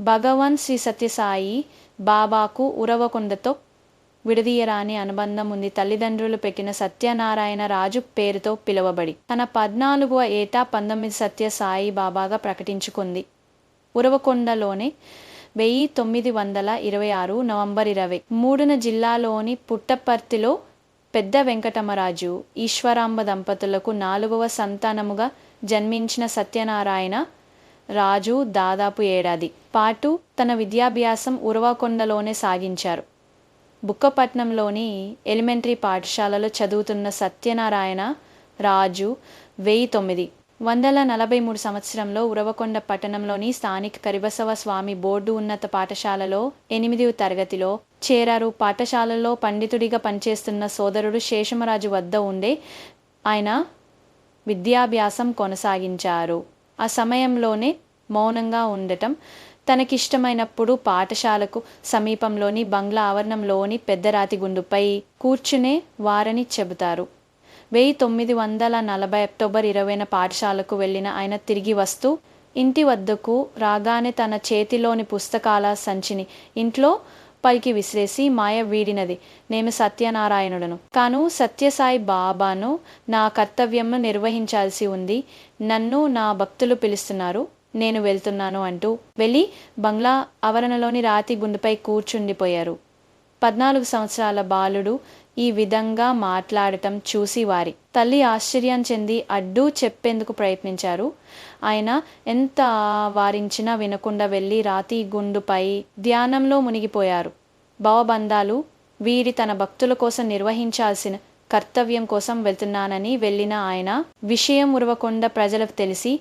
భగవాన్ శ్రీ సత్యసాయి బాబాకు ఉరవకొండతో విడదీయరాని అనుబంధం ఉంది. తల్లిదండ్రులు పెట్టిన సత్యనారాయణ రాజు పేరుతో పిలువబడి తన 14వ ఏటా 19 సత్యసాయి బాబాగా ప్రకటించుకుంది. ఉరవకొండలోనే 1926 నవంబర్ 23న జిల్లాలోని పుట్టపర్తిలో పెద్ద వెంకటమరాజు ఈశ్వరాంబ దంపతులకు 4వ సంతానముగా జన్మించిన సత్యనారాయణ రాజు దాదాపు ఏడాది పాటు తన విద్యాభ్యాసం ఉరవకొండలోనే సాగించారు. బుక్కపట్నంలోని ఎలిమెంటరీ పాఠశాలలో చదువుతున్న సత్యనారాయణ రాజు 1943 సంవత్సరంలో ఉరవకొండ పట్టణంలోని స్థానిక కరిబసవ స్వామి బోర్డు ఉన్నత పాఠశాలలో 8వ తరగతిలో చేరారు. పాఠశాలలో పండితుడిగా పనిచేస్తున్న సోదరుడు శేషమరాజు వద్ద ఉండే ఆయన విద్యాభ్యాసం కొనసాగించారు. ఆ సమయంలోనే మౌనంగా ఉండటం తనకిష్టమైనప్పుడు పాఠశాలకు సమీపంలోని బంగ్లా ఆవరణంలోని పెద్దరాతి గుండుపై కూర్చునే వారని చెబుతారు. 1940 అక్టోబర్ 20న పాఠశాలకు వెళ్ళిన ఆయన తిరిగి వస్తూ ఇంటి వద్దకు రాగానే తన చేతిలోని పుస్తకాల సంచిని ఇంట్లో పైకి విసిరేసి మాయ వీడినది. నేను సత్యనారాయణుడను కాను, సత్యసాయి బాబాను నా కర్తవ్యంను నిర్వహించాల్సి ఉంది. నన్ను నా భక్తులు పిలుస్తున్నారు, నేను వెళ్తున్నాను అంటూ వెళ్ళి బంగ్లా ఆవరణలోని రాతి గుండుపై కూర్చుండిపోయారు. 14 సంవత్సరాల బాలుడు ఈ విధంగా మాట్లాడటం చూసి వారి తల్లి ఆశ్చర్యం చెంది అడ్డు చెప్పేందుకు ప్రయత్నించారు. ఆయన ఎంత వారించినా వినకుండా వెళ్ళి రాతి గుండుపై ధ్యానంలో మునిగిపోయారు. భవబంధాలు వీరి తన భక్తుల కోసం నిర్వహించాల్సిన కర్తవ్యం కోసం వెళ్తున్నానని వెళ్ళిన ఆయన విషయం ఉరవకొండ ప్రజలకు తెలిసి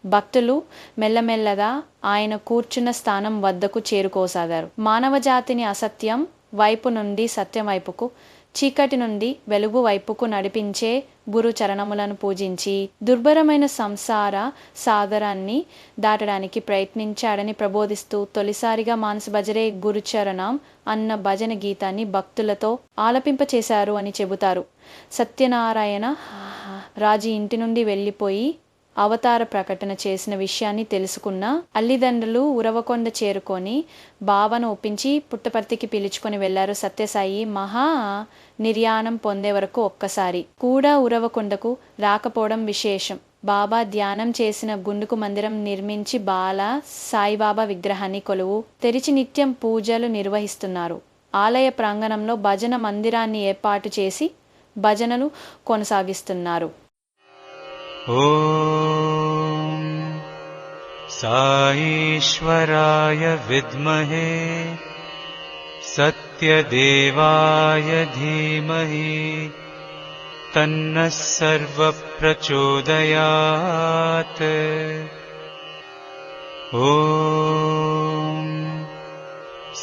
భక్తులు మెల్లమెల్లగా ఆయన కూర్చున్న స్థానం వద్దకు చేరుకోసాగారు. మానవ జాతిని అసత్యం వైపు నుండి సత్యం వైపుకు, చీకటి నుండి వెలుగు వైపుకు నడిపించే గురు చరణములను పూజించి దుర్భరమైన సంసార సాగరాన్ని దాటడానికి ప్రయత్నించాడని ప్రబోధిస్తూ తొలిసారిగా మానస భజరే గురుచరణం అన్న భజన గీతాన్ని భక్తులతో ఆలపింపచేశారు అని చెబుతారు. సత్యనారాయణ రాజు ఇంటి నుండి వెళ్ళిపోయి అవతార ప్రకటన చేసిన విషయాన్ని తెలుసుకున్న అల్లిదండ్రులు ఉరవకొండ చేరుకొని బాబాను ఒప్పించి పుట్టపర్తికి పిలుచుకొని వెళ్లారు. సత్యసాయి మహా నిర్యాణం పొందే వరకు ఒక్కసారి కూడా ఉరవకొండకు రాకపోవడం విశేషం. బాబా ధ్యానం చేసిన గుండుకు మందిరం నిర్మించి బాల సాయిబాబా విగ్రహాన్ని కొలువు తెరిచి నిత్యం పూజలు నిర్వహిస్తున్నారు. ఆలయ ప్రాంగణంలో భజన మందిరాన్ని ఏర్పాటు చేసి భజనలు కొనసాగిస్తున్నారు. ఓం సాయేశ్వరాయ విద్మహే సత్యదేవాయ ధీమహి తన్నః సర్వః ప్రచోదయాత్. ఓం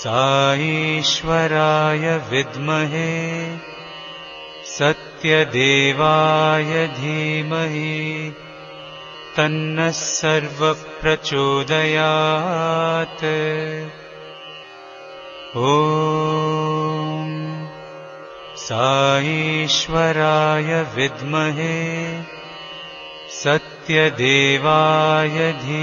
సాయేశ్వరాయ విద్మహే సత్యదేవాయ ధీమహి తన్నః సర్వః ప్రచోదయాత్. ఓం సాయేశ్వరాయ విద్మహే సత్యదేవాయ ధీమహి